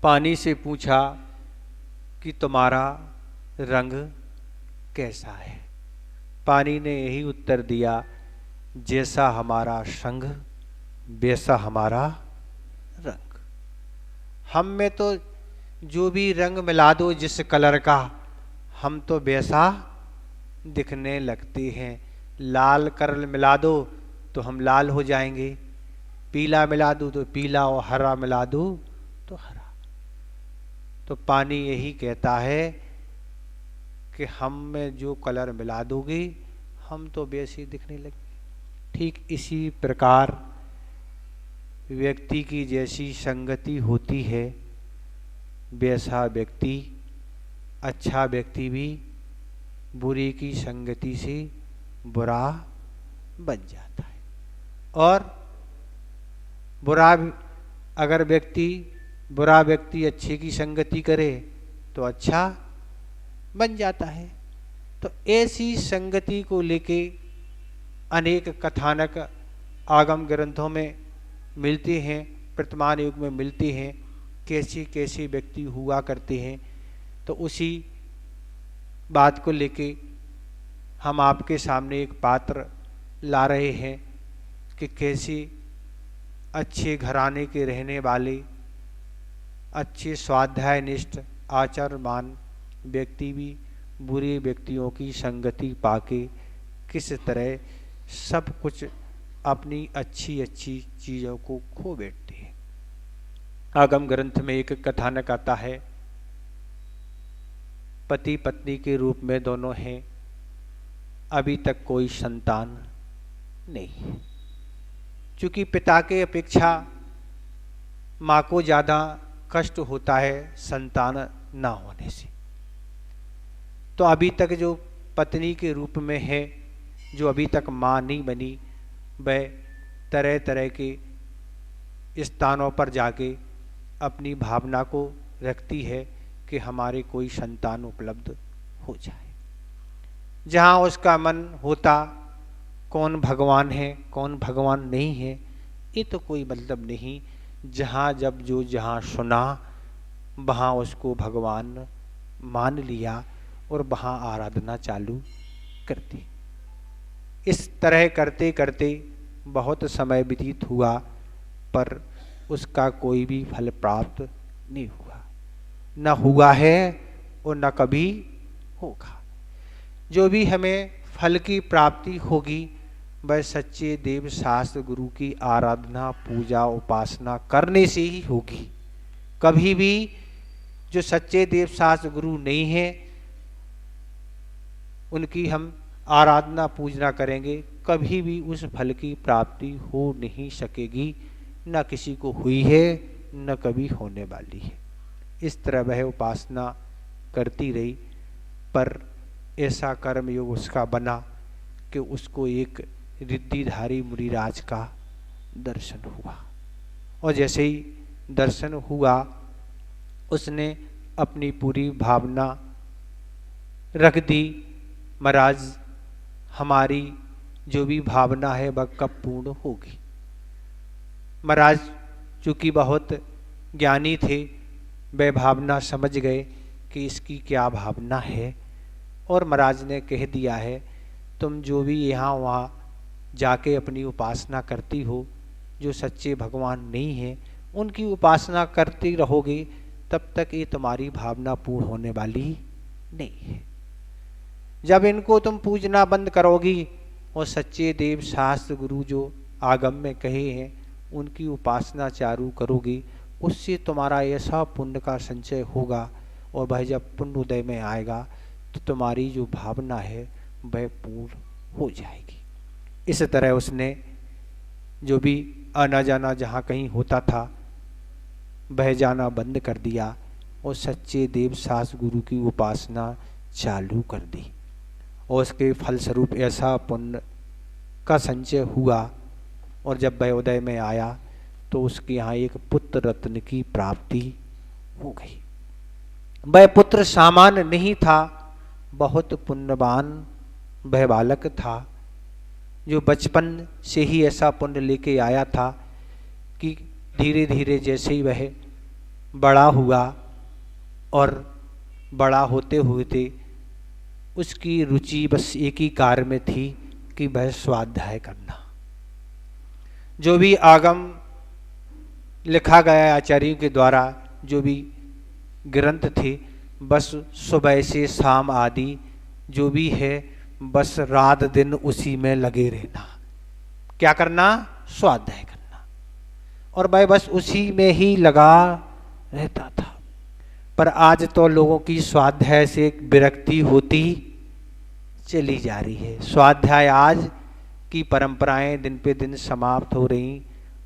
पानी से पूछा कि तुम्हारा रंग कैसा है। पानी ने यही उत्तर दिया, जैसा हमारा संग वैसा हमारा रंग। हम में तो जो भी रंग मिला दो जिस कलर का, हम तो वैसा दिखने लगते हैं। लाल कलर मिला दो तो हम लाल हो जाएंगे, पीला मिला दो तो पीला, और हरा मिला दो तो हरा। तो पानी यही कहता है कि हम में जो कलर मिला दोगे हम तो वैसे दिखने लगे। ठीक इसी प्रकार व्यक्ति की जैसी संगति होती है वैसा व्यक्ति, अच्छा व्यक्ति भी बुरी की संगति से बुरा बन जाता है। और बुरा व्यक्ति अच्छे की संगति करे तो अच्छा बन जाता है। तो ऐसी संगति को लेके अनेक कथानक आगम ग्रंथों में मिलते हैं, वर्तमान युग में मिलते हैं, कैसे कैसे व्यक्ति हुआ करते हैं। तो उसी बात को लेके हम आपके सामने एक पात्र ला रहे हैं कि कैसे अच्छे घराने के रहने वाले, अच्छे स्वाध्यायनिष्ठ आचारमान व्यक्ति भी बुरे व्यक्तियों की संगति पाके किस तरह सब कुछ अपनी अच्छी अच्छी चीज़ों को खो बैठते हैं। आगम ग्रंथ में एक कथानक आता है, पति पत्नी के रूप में दोनों हैं, अभी तक कोई संतान नहीं। चूंकि पिता के अपेक्षा माँ को ज़्यादा कष्ट होता है संतान ना होने से, तो अभी तक जो पत्नी के रूप में है, जो अभी तक माँ नहीं बनी, वह तरह तरह के स्थानों पर जाके अपनी भावना को रखती है कि हमारे कोई संतान उपलब्ध हो जाए। जहाँ उसका मन होता, कौन भगवान है कौन भगवान नहीं है ये तो कोई मतलब नहीं, जहाँ जब जो जहाँ सुना वहाँ उसको भगवान मान लिया और वहाँ आराधना चालू कर दी। इस तरह करते करते बहुत समय व्यतीत हुआ, पर उसका कोई भी फल प्राप्त नहीं हुआ, न हुआ है और न कभी होगा। जो भी हमें फल की प्राप्ति होगी वह सच्चे देव शास्त्र गुरु की आराधना पूजा उपासना करने से ही होगी। कभी भी जो सच्चे देव शास्त्र गुरु नहीं है उनकी हम आराधना पूजना करेंगे, कभी भी उस फल की प्राप्ति हो नहीं सकेगी, न किसी को हुई है न कभी होने वाली है। इस तरह वह उपासना करती रही, पर ऐसा कर्मयोग उसका बना कि उसको एक रिद्धिधारी मुनिराज का दर्शन हुआ। और जैसे ही दर्शन हुआ उसने अपनी पूरी भावना रख दी, महाराज हमारी जो भी भावना है वह कब पूर्ण होगी। महाराज चूँकि बहुत ज्ञानी थे, वह भावना समझ गए कि इसकी क्या भावना है, और महाराज ने कह दिया है तुम जो भी यहाँ वहाँ जाके अपनी उपासना करती हो, जो सच्चे भगवान नहीं हैं उनकी उपासना करती रहोगे तब तक ये तुम्हारी भावना पूर्ण होने वाली नहीं है। जब इनको तुम पूजना बंद करोगी और सच्चे देव शास्त्र गुरु जो आगम में कहे हैं उनकी उपासना चालू करोगी, उससे तुम्हारा ऐसा पुण्य का संचय होगा, और वह जब पुण्य उदय में आएगा तो तुम्हारी जो भावना है वह पूर्ण हो जाएगी। इस तरह उसने जो भी आना जाना जहाँ कहीं होता था वह जाना बंद कर दिया और सच्चे देव शास्त्र गुरु की उपासना चालू कर दी, और उसके फलस्वरूप ऐसा पुण्य का संचय हुआ। और जब वह उदय में आया तो उसके यहाँ एक पुत्र रत्न की प्राप्ति हो गई। वह पुत्र सामान्य नहीं था, बहुत पुण्यवान वह बालक था, जो बचपन से ही ऐसा पुण्य लेके आया था कि धीरे धीरे जैसे ही वह बड़ा हुआ और बड़ा होते होते उसकी रुचि बस एक ही कार्य में थी कि वह स्वाध्याय करना। जो भी आगम लिखा गया आचार्यों के द्वारा, जो भी ग्रंथ थे, बस सुबह से शाम आदि जो भी है बस रात दिन उसी में लगे रहना। क्या करना? स्वाध्याय करना। और वह बस उसी में ही लगा रहता था। पर आज तो लोगों की स्वाध्याय से विरक्ति होती चली जा रही है। स्वाध्याय आज की परंपराएं दिन पे दिन समाप्त हो रही।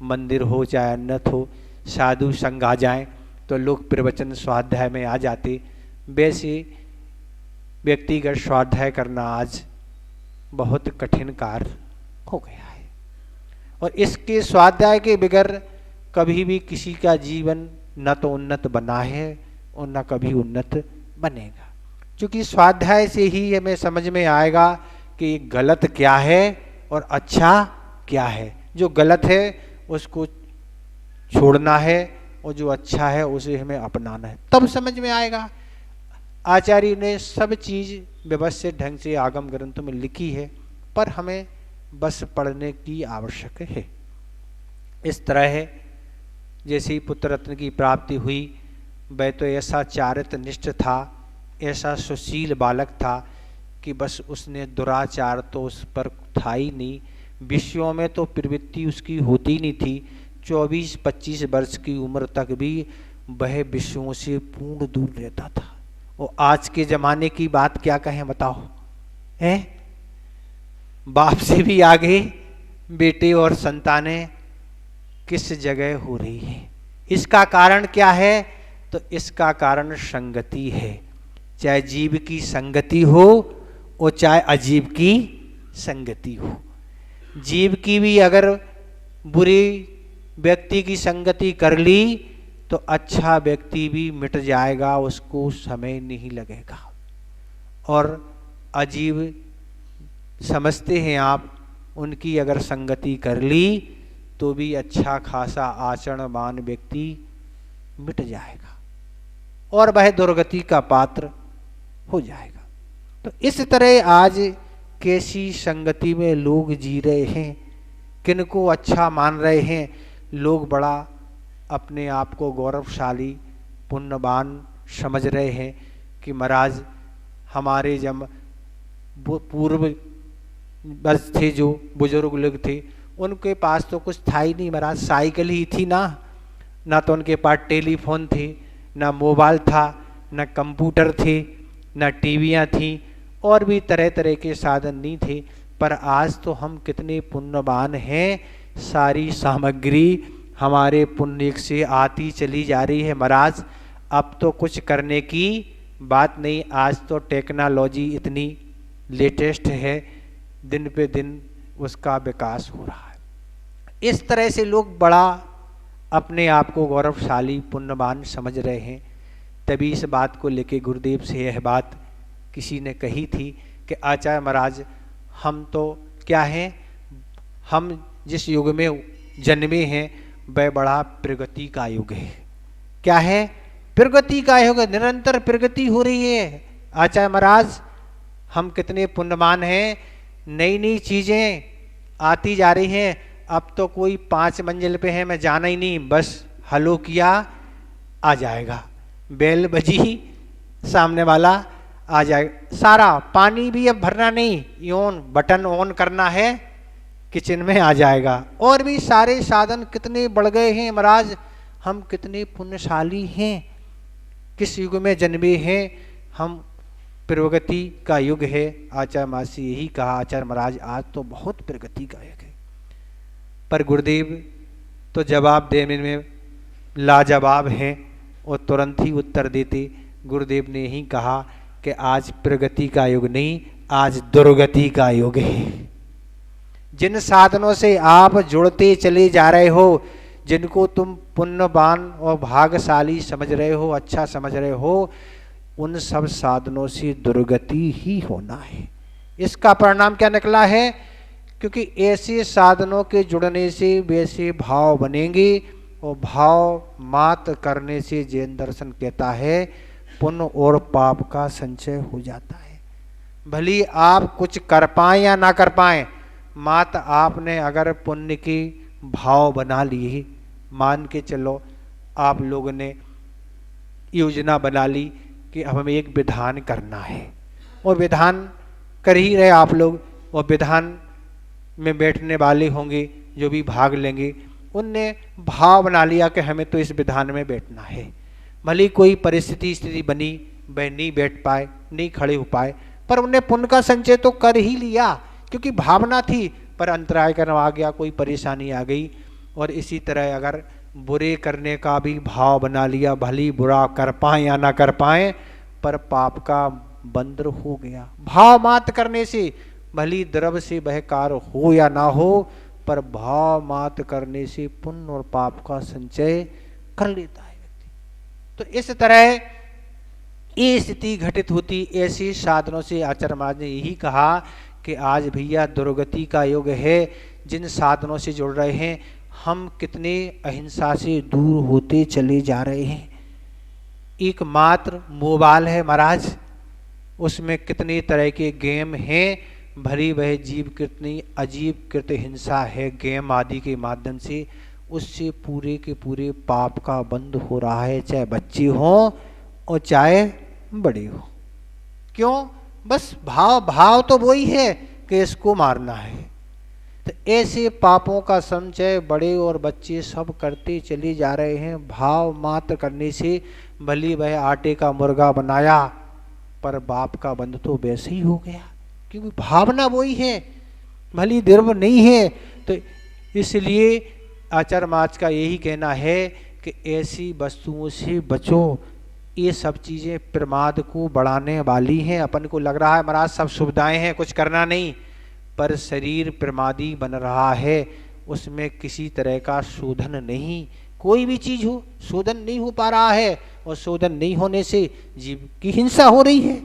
मंदिर हो चाहे अन्यथा हो, साधु संग आ जाएं तो लोग प्रवचन स्वाध्याय में आ जाते। वैसे व्यक्तिगत स्वाध्याय करना आज बहुत कठिन कार्य हो गया है। और इसके स्वाध्याय के बगैर कभी भी किसी का जीवन न तो उन्नत बना है और न कभी उन्नत बनेगा। क्योंकि स्वाध्याय से ही हमें समझ में आएगा कि गलत क्या है और अच्छा क्या है। जो गलत है उसको छोड़ना है और जो अच्छा है उसे हमें अपनाना है, तब समझ में आएगा। आचार्य ने सब चीज़ व्यवस्थित ढंग से आगम ग्रंथों में लिखी है, पर हमें बस पढ़ने की आवश्यक है। इस तरह है जैसे ही पुत्र रत्न की प्राप्ति हुई, वह तो ऐसा चारित्रनिष्ठ था, ऐसा सुशील बालक था कि बस उसने दुराचार तो उस पर था ही नहीं। विषयों में तो प्रवृत्ति उसकी होती नहीं थी। 24-25 वर्ष की उम्र तक भी वह विषयों से पूर्ण दूर रहता था। और आज के ज़माने की बात क्या कहें बताओ, हैं? बाप से भी आगे बेटे और संतानें किस जगह हो रही हैं। इसका कारण क्या है? तो इसका कारण संगति है। चाहे जीव की संगति हो और चाहे अजीब की संगति हो। जीव की भी अगर बुरी व्यक्ति की संगति कर ली तो अच्छा व्यक्ति भी मिट जाएगा, उसको समय नहीं लगेगा। और अजीब समझते हैं आप, उनकी अगर संगति कर ली तो भी अच्छा खासा आचरणवान व्यक्ति मिट जाएगा और वह दुर्गति का पात्र हो जाएगा। तो इस तरह आज कैसी संगति में लोग जी रहे हैं, किनको अच्छा मान रहे हैं। लोग बड़ा अपने आप को गौरवशाली पुण्यवान समझ रहे हैं कि महाराज हमारे जब पूर्व वर्ष थे, जो बुजुर्ग लोग थे, उनके पास तो कुछ था ही नहीं महाराज, साइकिल ही थी ना तो उनके पास टेलीफोन थे, ना मोबाइल था, ना कंप्यूटर थे, ना टीवियाँ थीं, और भी तरह तरह के साधन नहीं थे। पर आज तो हम कितने पुण्यवान हैं, सारी सामग्री हमारे पुण्य से आती चली जा रही है महाराज। अब तो कुछ करने की बात नहीं, आज तो टेक्नोलॉजी इतनी लेटेस्ट है, दिन पे दिन उसका विकास हो रहा है। इस तरह से लोग बड़ा अपने आप को गौरवशाली पुण्यवान समझ रहे हैं। तभी इस बात को लेके गुरुदेव से यह बात किसी ने कही थी कि आचार्य महाराज हम तो क्या हैं, हम जिस युग में जन्मे हैं वह बड़ा प्रगति का युग है। क्या है? प्रगति का युग, निरंतर प्रगति हो रही है। आचार्य महाराज हम कितने पुण्यवान हैं, नई नई चीज़ें आती जा रही हैं। अब तो कोई 5 मंजिल पे है, मैं जाना ही नहीं, बस हलो किया आ जाएगा, बेल बजी सामने वाला आ जाएगा। सारा पानी भी अब भरना नहीं, यूं बटन ऑन करना है, किचन में आ जाएगा। और भी सारे साधन कितने बढ़ गए हैं महाराज, हम कितने पुण्यशाली हैं, किस युग में जन्मे हैं हम। प्रगति का युग है। आचार्य महाराज से यही कहा, आचार्य महाराज आज तो बहुत प्रगति का युग है। पर गुरुदेव तो जवाब देने में लाजवाब हैं और तुरंत ही उत्तर देते। गुरुदेव ने यही कहा कि आज प्रगति का युग नहीं, आज दुर्गति का युग है। जिन साधनों से आप जुड़ते चले जा रहे हो, जिनको तुम पुण्यवान और भाग्यशाली समझ रहे हो, अच्छा समझ रहे हो, उन सब साधनों से दुर्गति ही होना है। इसका परिणाम क्या निकला है? क्योंकि ऐसे साधनों के जुड़ने से वैसे भाव बनेंगे, और भाव मात करने से जैन दर्शन कहता है पुण्य और पाप का संचय हो जाता है। भली आप कुछ कर पाए या ना कर पाए, मात आपने अगर पुण्य की भाव बना ली, मान के चलो आप लोगों ने योजना बना ली कि अब हमें एक विधान करना है और विधान कर ही रहे आप लोग, और विधान में बैठने वाले होंगे जो भी भाग लेंगे, उनने भाव बना लिया कि हमें तो इस विधान में बैठना है। भले कोई परिस्थिति स्थिति बनी, वह नहीं बैठ पाए, नहीं खड़े हो पाए, पर उनने पुण्य का संचय तो कर ही लिया क्योंकि भावना थी। पर अंतराय करना आ गया, कोई परेशानी आ गई, और इसी तरह अगर बुरे करने का भी भाव बना लिया, भली बुरा कर पाए या ना कर पाए, पर पाप का बंदर हो गया। भाव मात करने से भली द्रव से बहकार हो या ना हो, पर भाव मात करने से पुण्य और पाप का संचय कर लेता है व्यक्ति। तो इस तरह ये स्थिति घटित होती ऐसे साधनों से। आचार्य महाराज ने यही कहा कि आज भैया दुर्गति का युग है। जिन साधनों से जुड़ रहे हैं हम कितने अहिंसा से दूर होते चले जा रहे हैं। एक मात्र मोबाइल है महाराज, उसमें कितने तरह के गेम हैं, भरी वह जीव कितनी अजीब कृत हिंसा है गेम आदि के माध्यम से। उससे पूरे के पूरे पाप का बंध हो रहा है, चाहे बच्चे हों और चाहे बड़े हो। क्यों? बस भाव तो वही है कि इसको मारना है। तो ऐसे पापों का संचय बड़े और बच्चे सब करते चले जा रहे हैं। भाव मात्र करने से भली वह आटे का मुर्गा बनाया, पर बाप का बंध तो वैसे ही हो गया, क्योंकि भावना वही है, भली द्रव्य नहीं है। तो इसलिए आचार्य महाराज का यही कहना है कि ऐसी वस्तुओं से बचो। ये सब चीज़ें प्रमाद को बढ़ाने वाली हैं। अपन को लग रहा है महाराज सब सुविधाएं हैं, कुछ करना नहीं, पर शरीर प्रमादी बन रहा है, उसमें किसी तरह का शोधन नहीं। कोई भी चीज़ हो, शोधन नहीं हो पा रहा है, और शोधन नहीं होने से जीव की हिंसा हो रही है।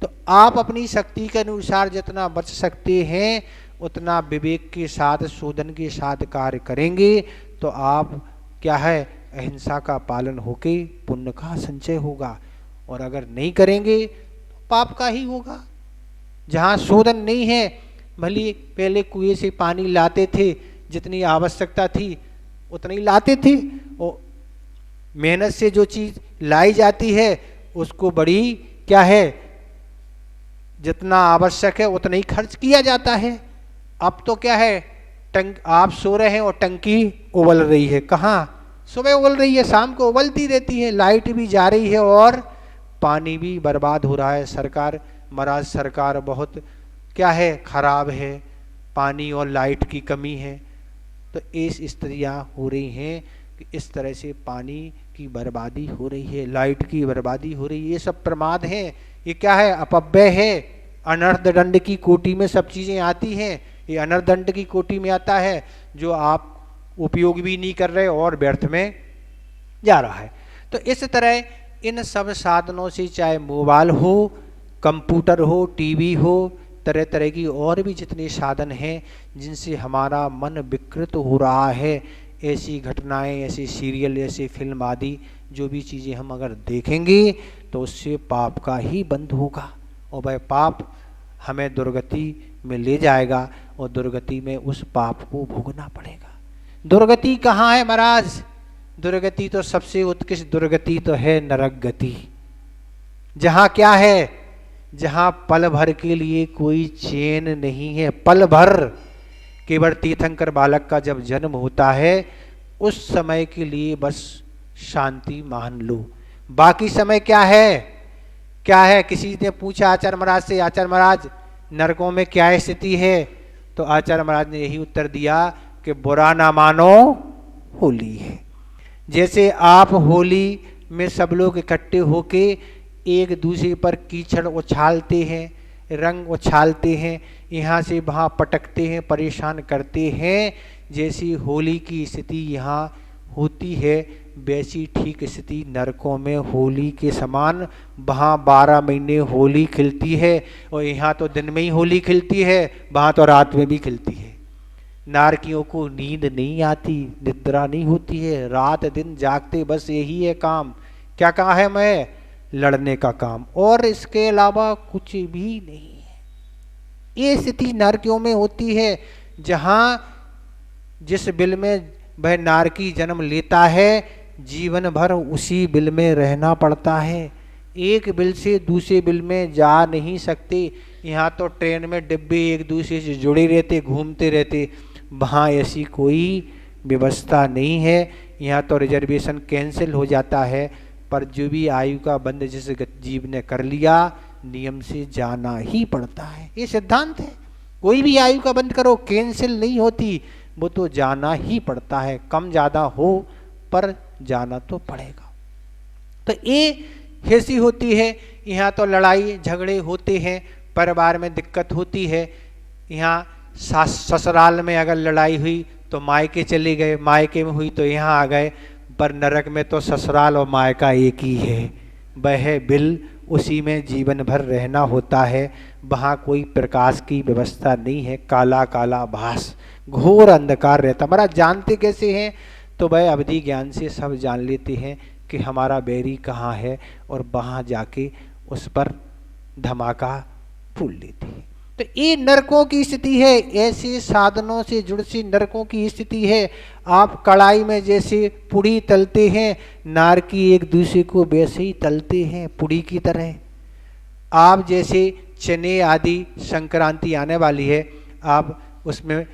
तो आप अपनी शक्ति के अनुसार जितना बच सकते हैं उतना विवेक के साथ, शोधन के साथ कार्य करेंगे तो आप क्या है, अहिंसा का पालन होके पुण्य का संचय होगा। और अगर नहीं करेंगे तो पाप का ही होगा। जहाँ शोधन नहीं है, भले पहले कुएं से पानी लाते थे, जितनी आवश्यकता थी उतनी लाते थे, और मेहनत से जो चीज़ लाई जाती है उसको बड़ी क्या है, जितना आवश्यक है उतना ही खर्च किया जाता है। अब तो क्या है, आप सो रहे हैं और टंकी उबल रही है। कहाँ? सुबह उबल रही है, शाम को उबलती रहती है, लाइट भी जा रही है और पानी भी बर्बाद हो रहा है। सरकार, महाराज सरकार बहुत क्या है, खराब है, पानी और लाइट की कमी है। तो इस स्थितियाँ हो रही हैं कि इस तरह से पानी की बर्बादी हो रही है, लाइट की बर्बादी हो रही है। ये सब प्रमाद हैं। ये क्या है, अपव्यय है। अनर्थ दंड की कोटि में सब चीज़ें आती हैं। ये अनर्थ दंड की कोटि में आता है जो आप उपयोग भी नहीं कर रहे और व्यर्थ में जा रहा है। तो इस तरह इन सब साधनों से, चाहे मोबाइल हो, कंप्यूटर हो, टीवी हो, तरह तरह की और भी जितने साधन हैं जिनसे हमारा मन विकृत हो रहा है, ऐसी घटनाएं, ऐसे सीरियल, ऐसे फिल्म आदि जो भी चीज़ें हम अगर देखेंगे तो उससे पाप का ही बंध होगा, और वह पाप हमें दुर्गति में ले जाएगा, और दुर्गति में उस पाप को भोगना पड़ेगा। दुर्गति कहाँ है महाराज? दुर्गति तो सबसे उत्कृष्ट दुर्गति तो है नरक गति। जहाँ क्या है, जहाँ पल भर के लिए कोई चैन नहीं है। पल भर केवल तीर्थंकर बालक का जब जन्म होता है उस समय के लिए बस शांति मान लो। बाकी समय क्या है, क्या है? किसी ने पूछा आचार्य महाराज से, आचार्य महाराज नरकों में क्या स्थिति है? तो आचार्य महाराज ने यही उत्तर दिया कि बुरा ना मानो, होली है। जैसे आप होली में सब लोग इकट्ठे होके एक दूसरे पर कीचड़ उछालते हैं, रंग उछालते हैं, यहाँ से वहाँ पटकते हैं, परेशान करते हैं, जैसी होली की स्थिति यहाँ होती है वैसी ठीक स्थिति नरकों में होली के समान वहाँ 12 महीने होली खिलती है, और यहाँ तो दिन में ही होली खिलती है, वहाँ तो रात में भी खिलती है। नारकियों को नींद नहीं आती, निद्रा नहीं होती है, रात दिन जागते बस यही है काम। क्या कहा है? मैं लड़ने का काम, और इसके अलावा कुछ भी नहीं है। ये स्थिति नारकियों में होती है, जहां जिस बिल में वह नारकी जन्म लेता है जीवन भर उसी बिल में रहना पड़ता है। एक बिल से दूसरे बिल में जा नहीं सकते। यहाँ तो ट्रेन में डिब्बे एक दूसरे से जुड़े रहते, घूमते रहते, वहाँ ऐसी कोई व्यवस्था नहीं है। यहाँ तो रिजर्वेशन कैंसिल हो जाता है, पर जो भी आयु का बंद जिस जीव ने कर लिया नियम से जाना ही पड़ता है। ये सिद्धांत है, कोई भी आयु का बंद करो कैंसिल नहीं होती, वो तो जाना ही पड़ता है, कम ज़्यादा हो पर जाना तो पड़ेगा। तो ये ऐसी होती है। यहाँ तो लड़ाई झगड़े होते हैं, परिवार में दिक्कत होती है। यहाँ ससुराल में अगर लड़ाई हुई तो मायके चले गए, मायके में हुई तो यहाँ आ गए, पर नरक में तो ससुराल और मायका एक ही है। वह बिल उसी में जीवन भर रहना होता है। वहाँ कोई प्रकाश की व्यवस्था नहीं है, काला काला भास, घोर अंधकार रहता। महाराज जानते कैसे हैं? तो वह अवधि ज्ञान से सब जान लेते हैं कि हमारा बैरी कहाँ है, और वहाँ जाके उस पर धमाका फूल लेते हैं। तो ये नरकों की स्थिति है, ऐसे साधनों से जुड़ सी नरकों की स्थिति है। आप कढ़ाई में जैसे पुड़ी तलते हैं, नारकी एक दूसरे को वैसे ही तलते हैं पुड़ी की तरह। आप जैसे चने आदि संक्रांति आने वाली है, आप उसमें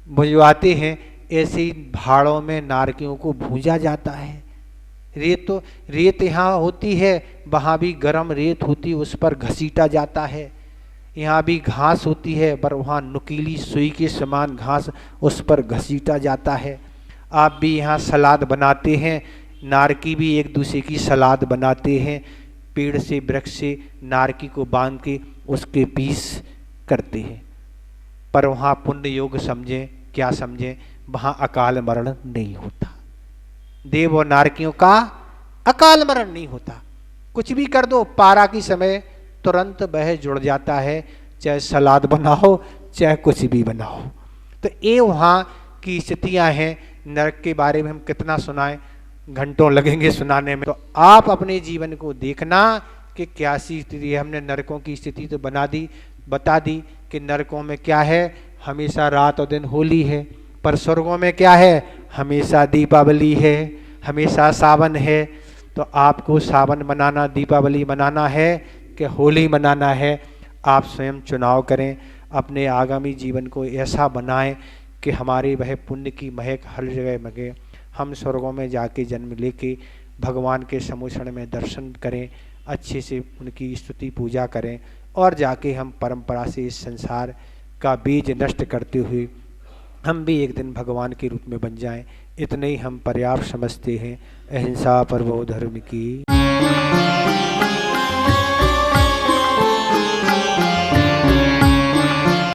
भुजवाते हैं, ऐसे ही भाड़ों में नारकियों को भूजा जाता है। रेत यहाँ होती है, वहाँ भी गर्म रेत होती है, उस पर घसीटा जाता है। यहाँ भी घास होती है, पर वहाँ नुकीली सुई के समान घास, उस पर घसीटा जाता है। आप भी यहाँ सलाद बनाते हैं, नारकी भी एक दूसरे की सलाद बनाते हैं, पेड़ से वृक्ष से नारकी को बांध के उसके पीस करते हैं। पर वहाँ पुण्य योग समझें, क्या समझें, वहाँ अकाल मरण नहीं होता। देव और नारकियों का अकाल मरण नहीं होता। कुछ भी कर दो, पारा की समय तुरंत वह जुड़ जाता है, चाहे सलाद बनाओ चाहे कुछ भी बनाओ। तो ये वहाँ की स्थितियाँ हैं। नरक के बारे में हम कितना सुनाएं, घंटों लगेंगे सुनाने में। तो आप अपने जीवन को देखना कि क्या सी स्थिति है। हमने नरकों की स्थिति तो बता दी कि नरकों में क्या है, हमेशा रात और दिन होली है, पर स्वर्गों में क्या है, हमेशा दीपावली है, हमेशा सावन है। तो आपको सावन मनाना, दीपावली मनाना है कि होली मनाना है, आप स्वयं चुनाव करें। अपने आगामी जीवन को ऐसा बनाएं कि हमारे वह पुण्य की महक हर जगह मगे, हम स्वर्गों में जाके जन्म लेके भगवान के समुचरण में दर्शन करें, अच्छे से उनकी स्तुति पूजा करें, और जाके हम परंपरा से इस संसार का बीज नष्ट करते हुए हम भी एक दिन भगवान के रूप में बन जाएं। इतने ही हम पर्याप्त समझते हैं। अहिंसा परमो धर्म की।